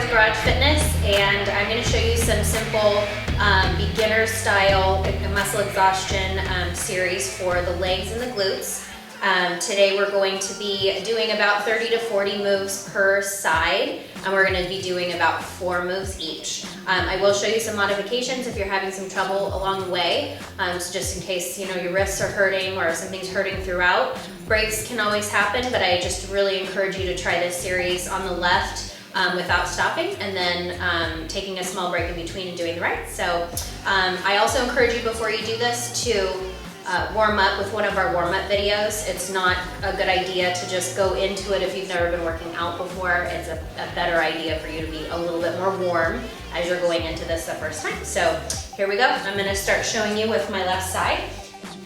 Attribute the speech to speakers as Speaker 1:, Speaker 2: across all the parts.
Speaker 1: with Garage Fitness, and I'm going to show you some simple beginner style muscle exhaustion series for the legs and the glutes. Today we're going to be doing about 30 to 40 moves per side, and we're going to be doing about 4 moves each. I will show you some modifications if you're having some trouble along the way, so just in case your wrists are hurting or something's hurting throughout. Breaks can always happen, but I just really encourage you to try this series on the left without stopping, and then taking a small break in between and doing the right. So I also encourage you before you do this to warm up with one of our warm-up videos. It's not a good idea to just go into it if you've never been working out before. It's a better idea for you to be a little bit more warm as you're going into this the first time. So here we go. I'm gonna start showing you with my left side.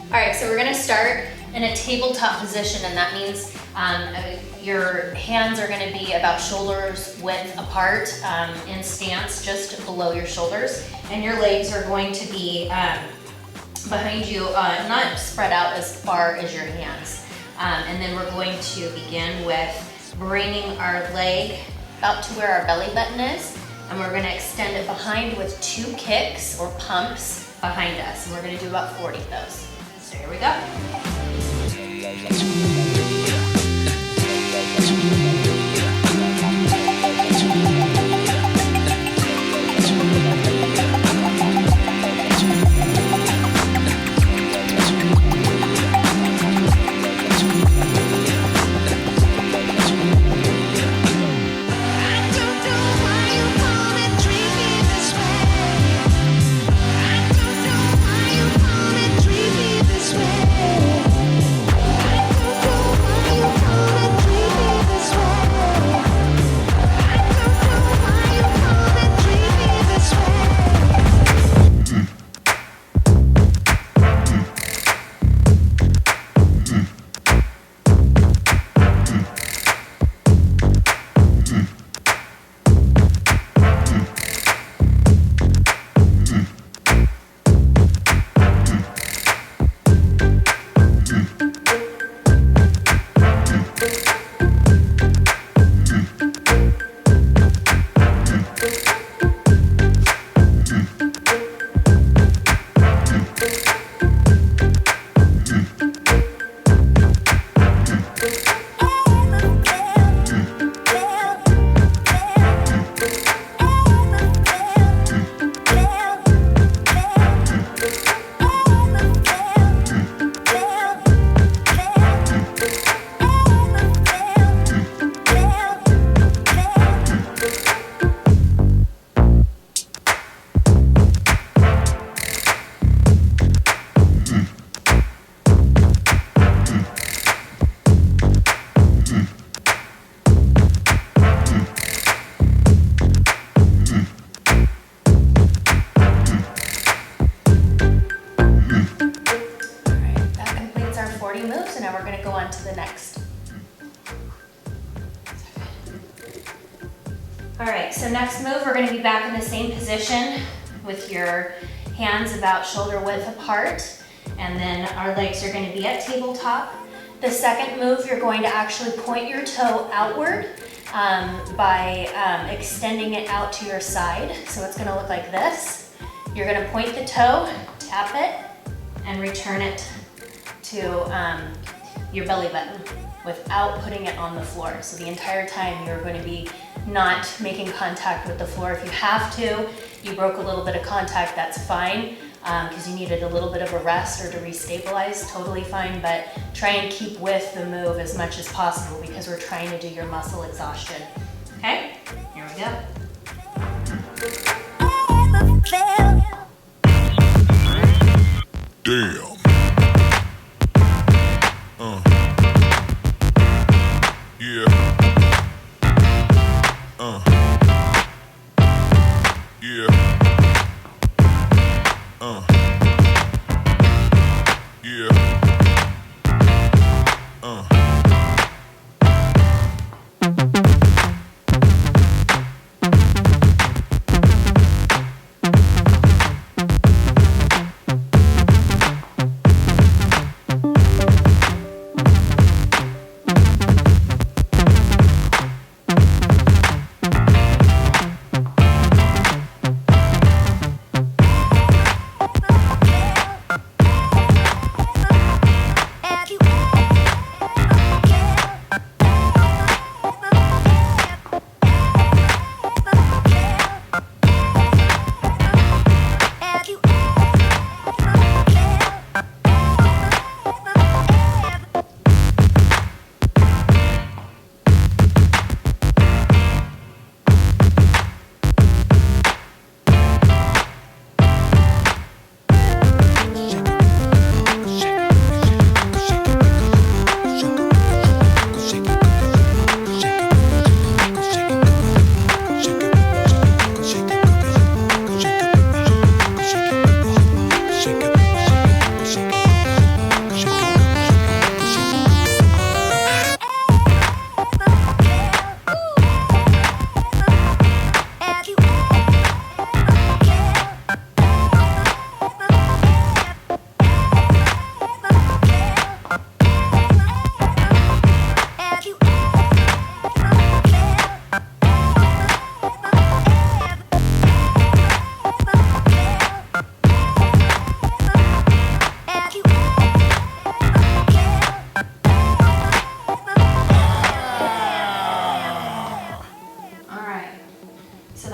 Speaker 1: All right, so we're gonna start in a tabletop position, and that means your hands are gonna be about shoulders width apart in stance, just below your shoulders, and your legs are going to be behind you, not spread out as far as your hands. And then we're going to begin with bringing our leg up to where our belly button is, and we're gonna extend it behind with 2 kicks or pumps behind us, and we're gonna do about 40 of those. So here we go. Moves, and now we're going to go on to the next. All right, so next move, we're going to be back in the same position with your hands about shoulder width apart, and then our legs are going to be at tabletop. The second move, you're going to actually point your toe outward by extending it out to your side. So it's going to look like this. You're going to point the toe, tap it, and return it to your belly button without putting it on the floor. So the entire time you're going to be not making contact with the floor. If you have to, you broke a little bit of contact, that's fine, because you needed a little bit of a rest or to restabilize, totally fine, but try and keep with the move as much as possible because we're trying to do your muscle exhaustion. Okay, here we go.
Speaker 2: Damn. Yeah. Yeah. Yeah.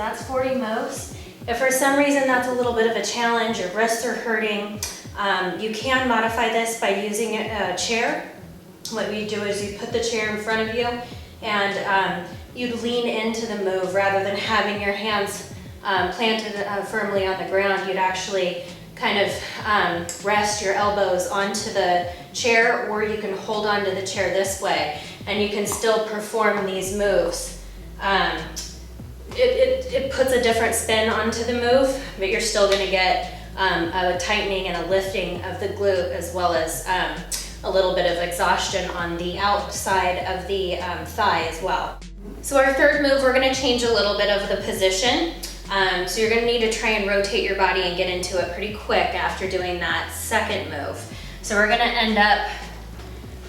Speaker 1: that's 40 moves. If for some reason that's a little bit of a challenge, your wrists are hurting, you can modify this by using a chair. What you do is you put the chair in front of you and you'd lean into the move rather than having your hands planted firmly on the ground. You'd actually kind of rest your elbows onto the chair, or you can hold onto the chair this way and you can still perform these moves. It puts a different spin onto the move, but you're still going to get a tightening and a lifting of the glute, as well as a little bit of exhaustion on the outside of the thigh as well. So our third move, we're going to change a little bit of the position. So you're going to need to try and rotate your body and get into it pretty quick after doing that second move. So we're going to end up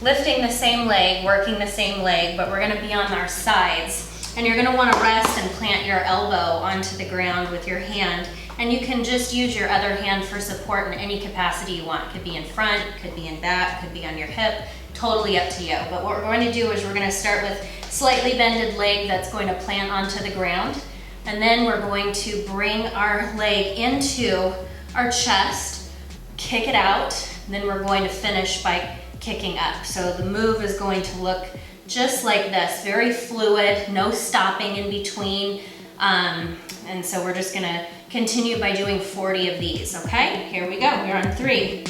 Speaker 1: lifting the same leg, working the same leg, but we're going to be on our sides. And you're going to want to rest and plant your elbow onto the ground with your hand. And you can just use your other hand for support in any capacity you want. Could be in front, could be in back, could be on your hip, totally up to you. But what we're going to do is we're going to start with slightly bended leg that's going to plant onto the ground. And then we're going to bring our leg into our chest, kick it out, and then we're going to finish by kicking up. So the move is going to look just like this, very fluid, no stopping in between. And so we're just gonna continue by doing 40 of these, okay? Here we go, we're on 3.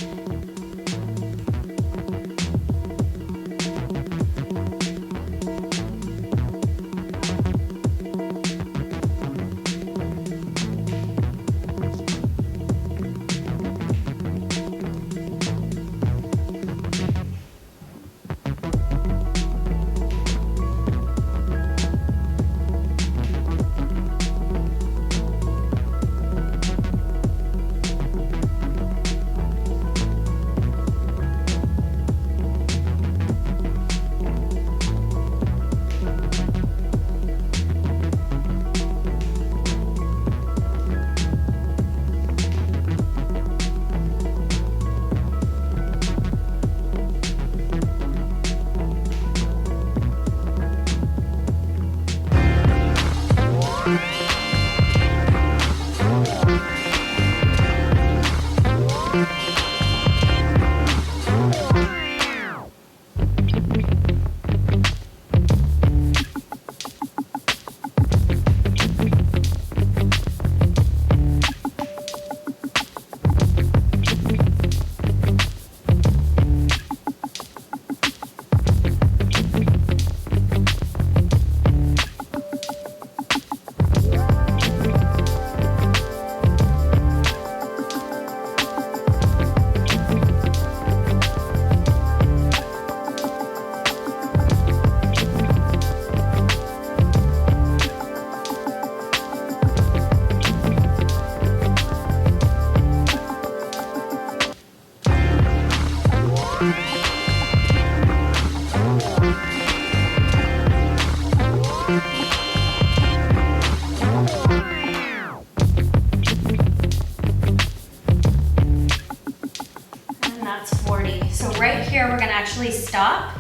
Speaker 1: Here we're going to actually stop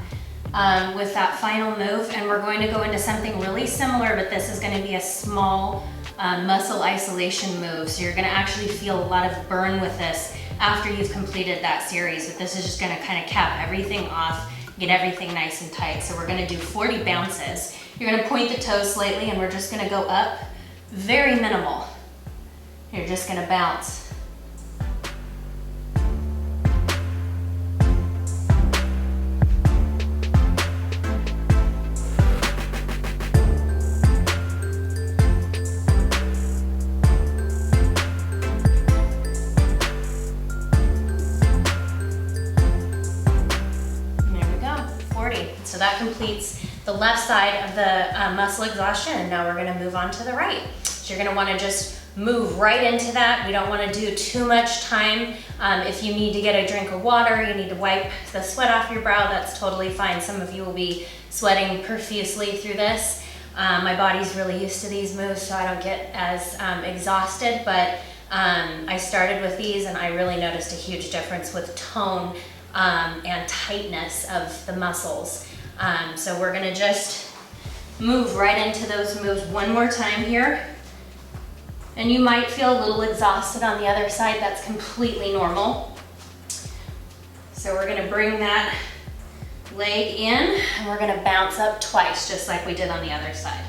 Speaker 1: with that final move, and we're going to go into something really similar, but this is going to be a small muscle isolation move. So you're going to actually feel a lot of burn with this after you've completed that series, but this is just going to kind of cap everything off, get everything nice and tight. So we're going to do 40 bounces. You're going to point the toes slightly, and we're just going to go up, very minimal. You're just going to bounce. So that completes the left side of the muscle exhaustion, and now we're going to move on to the right. So you're going to want to just move right into that. We don't want to do too much time. If you need to get a drink of water, you need to wipe the sweat off your brow, that's totally fine. Some of you will be sweating profusely through this. My body's really used to these moves, so I don't get as exhausted, but I started with these and I really noticed a huge difference with tone and tightness of the muscles. So we're gonna just move right into those moves one more time here. And you might feel a little exhausted on the other side. That's completely normal. So we're gonna bring that leg in and we're gonna bounce up twice, just like we did on the other side.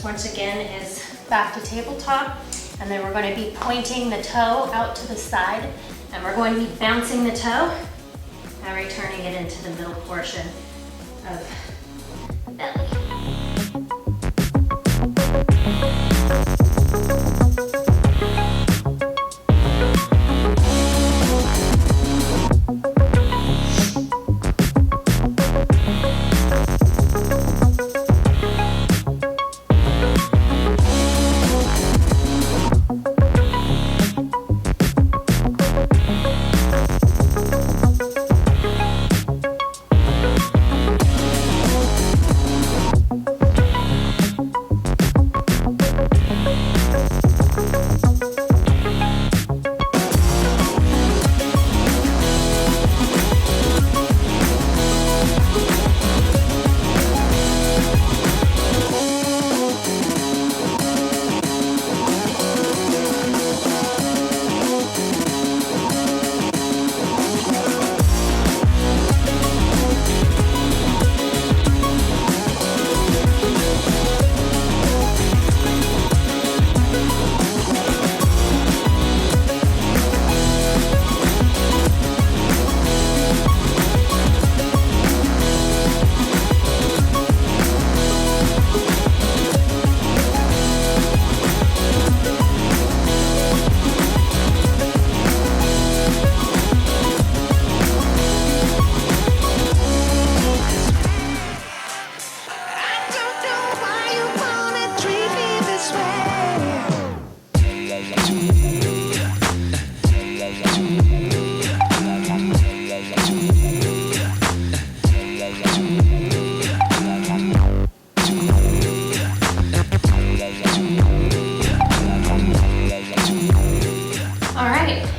Speaker 1: Once again is back to tabletop, and then we're going to be pointing the toe out to the side, and we're going to be bouncing the toe and returning it into the middle portion of the belly.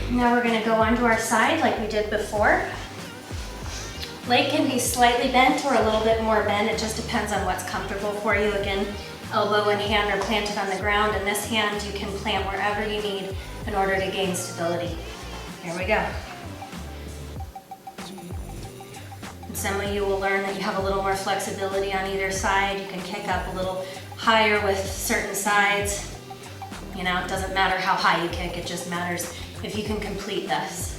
Speaker 1: Now we're going to go onto our side like we did before. Leg can be slightly bent or a little bit more bent. It just depends on what's comfortable for you. Again, elbow and hand are planted on the ground, and this hand you can plant wherever you need in order to gain stability. Here we go. And some of you will learn that you have a little more flexibility on either side. You can kick up a little higher with certain sides. You know, it doesn't matter how high you kick, it just matters if you can complete this.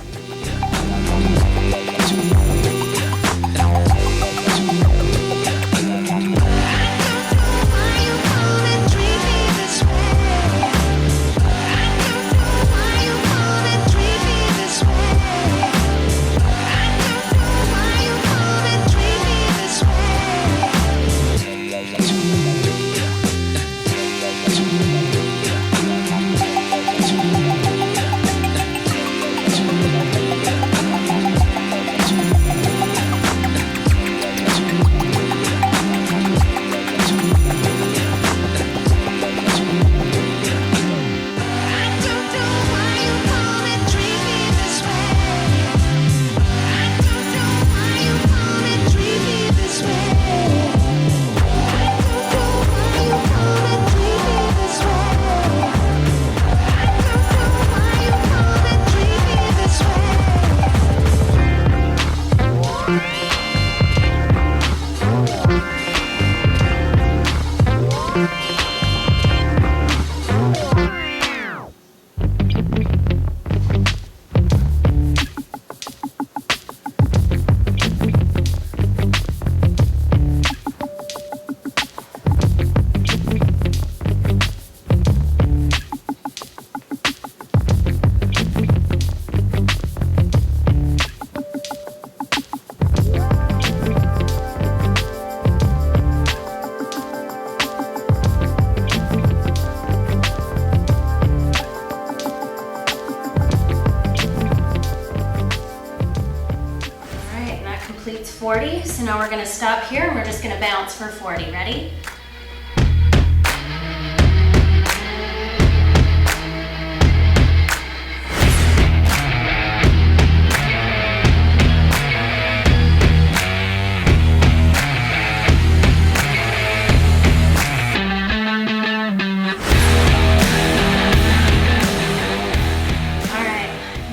Speaker 1: completes 40. So now we're gonna stop here and we're just gonna bounce for 40. Ready?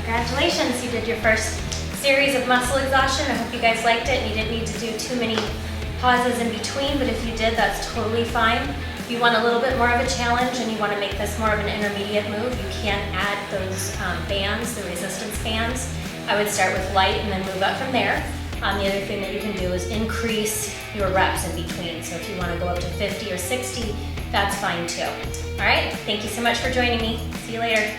Speaker 1: Congratulations, you did your first series of muscle exhaustion. I hope you guys liked it and you didn't need to do too many pauses in between, but if you did, that's totally fine. If you want a little bit more of a challenge and you want to make this more of an intermediate move, you can add those bands, the resistance bands. I would start with light and then move up from there. The other thing that you can do is increase your reps in between. So if you want to go up to 50 or 60, that's fine too. All right, thank you so much for joining me. See you later.